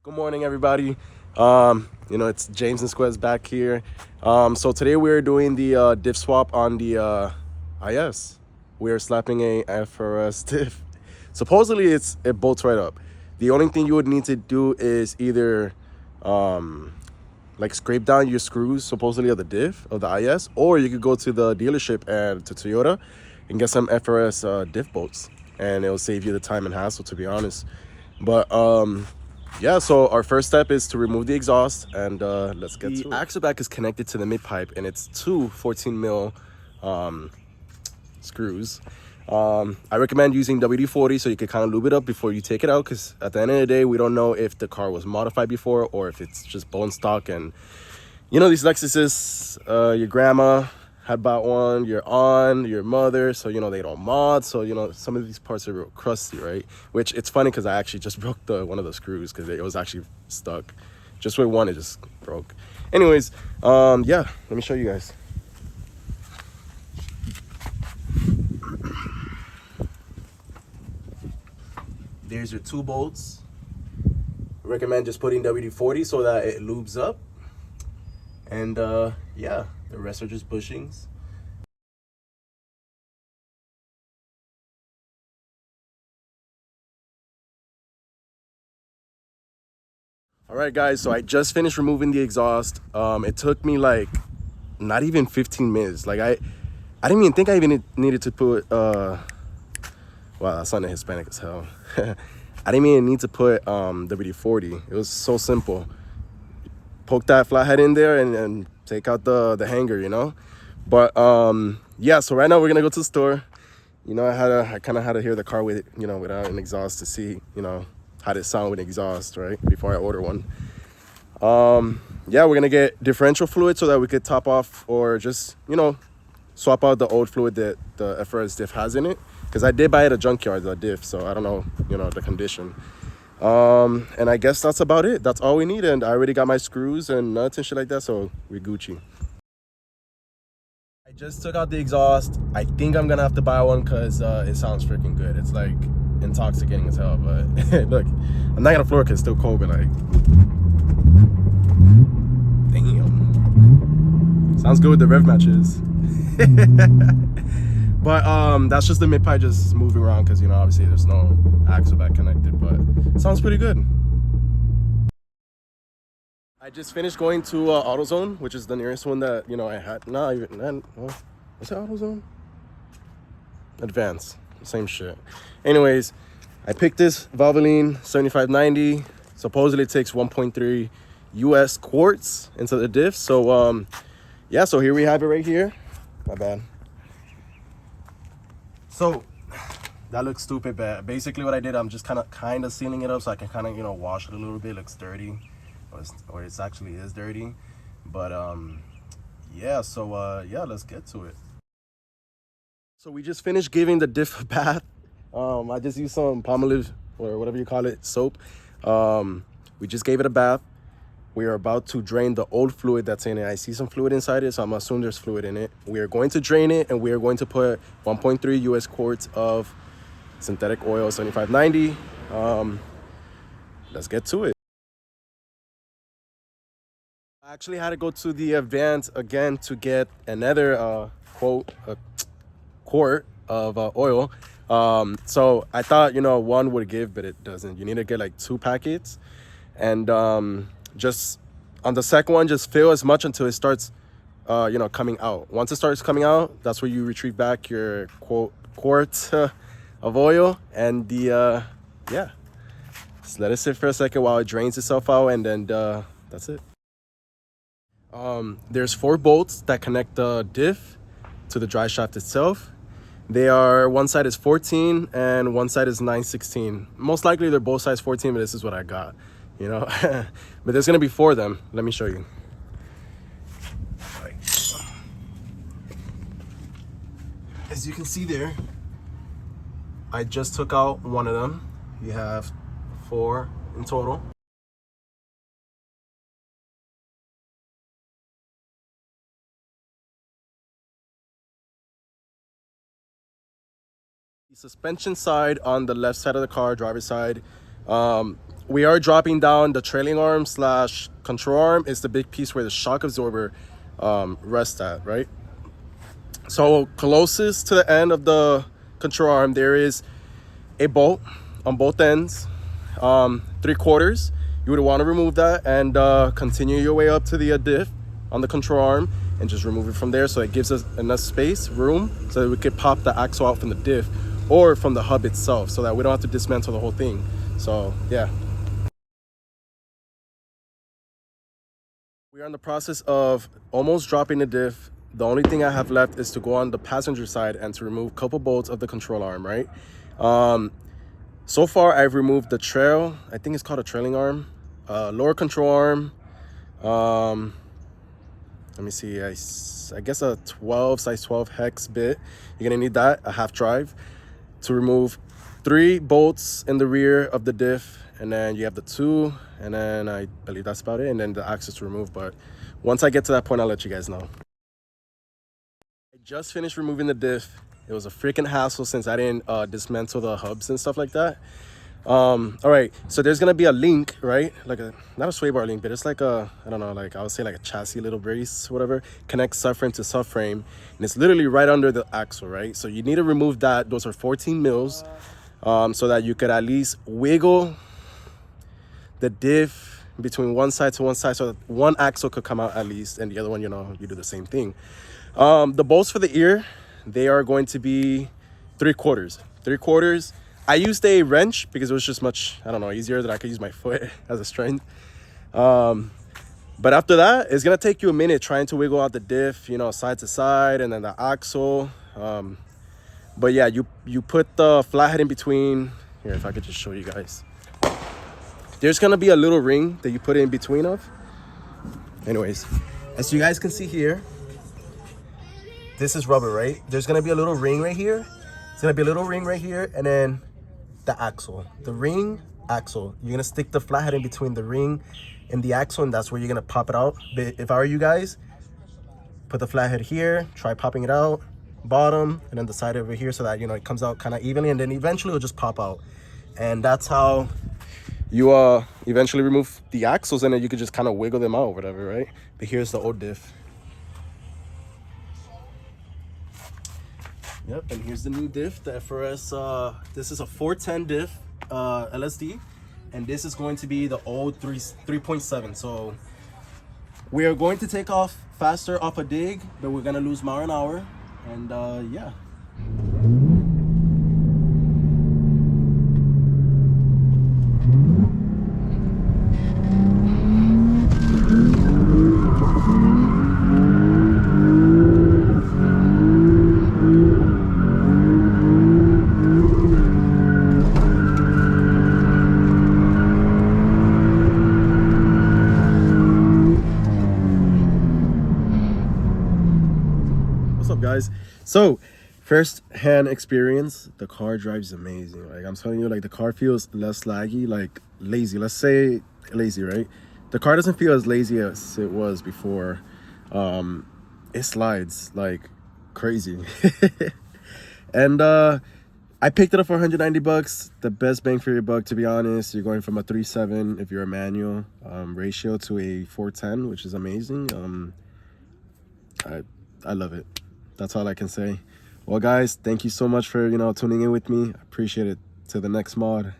Good morning, everybody. It's James and Squez back here. So today we're doing the diff swap on the IS. We're slapping a FRS diff. Supposedly, it bolts right up. The only thing you would need to do is either like scrape down your screws, supposedly of the diff of the IS, or you could go to the dealership and to Toyota and get some FRS diff bolts, and it'll save you the time and hassle, to be honest. But yeah, so our first step is to remove the exhaust, and let's get to it. The axle back is connected to the mid pipe, and it's two 14 mil screws. I recommend using WD-40 so you can kind of lube it up before you take it out, because at the end of the day, we don't know if the car was modified before or if it's just bone stock. And these Lexuses, your grandma had bought one, your aunt, your mother, so they don't mod, so some of these parts are real crusty, right? Which it's funny because I actually just broke one of the screws because it was actually stuck. Just with one, it just broke. Anyways, yeah, let me show you guys. There's your two bolts. I recommend just putting WD-40 so that it lubes up. And yeah, the rest are just bushings. All right, guys, so I just finished removing the exhaust. It took me like not even 15 minutes. Like I didn't even think I even needed to put wow, that sounded Hispanic as hell. I didn't even need to put WD-40. It was so simple. Poke that flathead in there and take out the hanger, But yeah, so right now we're gonna go to the store. I kind of had to hear the car with without an exhaust to see how did it sound with exhaust, right, before I order one. Yeah, we're gonna get differential fluid so that we could top off or just swap out the old fluid that the FRS diff has in it, because I did buy it at a junkyard, the diff, so I don't know the condition. And I guess that's about it. That's all we need, and I already got my screws and nuts and shit like that, so we're Gucci. I just took out the exhaust. I think I'm gonna have to buy one because it sounds freaking good. It's like intoxicating as hell, but look, I'm not gonna floor because it's still cold, but like, damn, sounds good with the rev matches. But that's just the mid pipe just moving around because obviously there's no axle back connected, but it sounds pretty good. I just finished going to AutoZone, which is the nearest one that I had. Not even. Was it AutoZone? Advance, same shit. Anyways, I picked this Valvoline 7590. Supposedly it takes 1.3 US quarts into the diff. So yeah, so here we have it right here. My bad. So that looks stupid, but basically what I did, I'm just kind of sealing it up so I can kind of wash it a little bit. It looks dirty, or it actually is dirty. But yeah, so yeah, let's get to it. So we just finished giving the Diff Path. I just used some Palmolive or whatever you call it, soap. We just gave it a bath. We are about to drain the old fluid that's in it. I see some fluid inside it, so I'm assuming there's fluid in it. We are going to drain it, and we are going to put 1.3 US quarts of synthetic oil 7590. Let's get to it. I actually had to go to the event again to get another quart of oil. So I thought one would give, but it doesn't. You need to get like 2 packets, and just on the second one, just fill as much until it starts coming out. Once it starts coming out, that's where you retrieve back your quart of oil, and the yeah, just let it sit for a second while it drains itself out, and then that's it. There's 4 bolts that connect the diff to the dry shaft itself. One side is 14 and one side is 9/16. Most likely they're both size 14, but this is what I got, But there's gonna be 4 of them. Let me show you. As you can see there, I just took out one of them. You have 4 in total. The suspension side on the left side of the car, driver's side, We are dropping down the trailing arm slash control arm. It's the big piece where the shock absorber rests at, right? So closest to the end of the control arm, there is a bolt on both ends, 3/4. You would want to remove that and continue your way up to the diff on the control arm and just remove it from there, so it gives us enough space, room, so that we could pop the axle out from the diff or from the hub itself, so that we don't have to dismantle the whole thing. So yeah, we are in the process of almost dropping the diff. The only thing I have left is to go on the passenger side and to remove a couple bolts of the control arm, right? So far I've removed the trail, I think it's called a trailing arm, lower control arm, let me see, I guess a size 12 hex bit. You're gonna need that, a half drive, to remove 3 bolts in the rear of the diff, and then you have the 2, and then I believe that's about it, and then the axis to remove. But once I get to that point, I'll let you guys know. I just finished removing the diff. It was a freaking hassle since I didn't dismantle the hubs and stuff like that. All right, so there's gonna be a link, right? Like not a sway bar link, but it's like a, I don't know, like I would say like a chassis little brace, whatever, connects subframe to subframe, and it's literally right under the axle, right? So you need to remove that. Those are 14 mils, so that you could at least wiggle the diff between one side to one side, so that one axle could come out at least, and the other one, you know, you do the same thing. The bolts for the ear, they are going to be 3/4. I used a wrench because it was just much, I don't know, easier that I could use my foot as a strength. But after that, it's gonna take you a minute trying to wiggle out the diff, you know, side to side, and then the axle. But yeah, you put the flathead in between. Here, if I could just show you guys. There's gonna be a little ring that you put in between of. Anyways, as you guys can see here, this is rubber, right? There's gonna be a little ring right here. It's gonna be a little ring right here, and then the axle, the ring, axle. You're gonna stick the flathead in between the ring and the axle, and that's where you're gonna pop it out. But if I were you guys, put the flathead here, try popping it out, bottom, and then the side over here, so that, you know, it comes out kind of evenly, and then eventually it'll just pop out. And that's how you eventually remove the axles, and then you could just kind of wiggle them out, whatever, right? But here's the old diff. Yep, and here's the new diff, the FRS. This is a 410 diff LSD, and this is going to be the old 3.7. So we are going to take off faster off a dig, but we're gonna lose mile an hour, and yeah. Guys, so first hand experience, the car drives amazing. Like I'm telling you, like the car feels less laggy, like lazy, let's say lazy, right? The car doesn't feel as lazy as it was before. It slides like crazy. And I picked it up for 190 bucks, the best bang for your buck, to be honest. You're going from a 3.7 if you're a manual ratio to a 410, which is amazing. I love it. That's all I can say. Well, guys, thank you so much for, you know, tuning in with me. I appreciate it. To the next mod.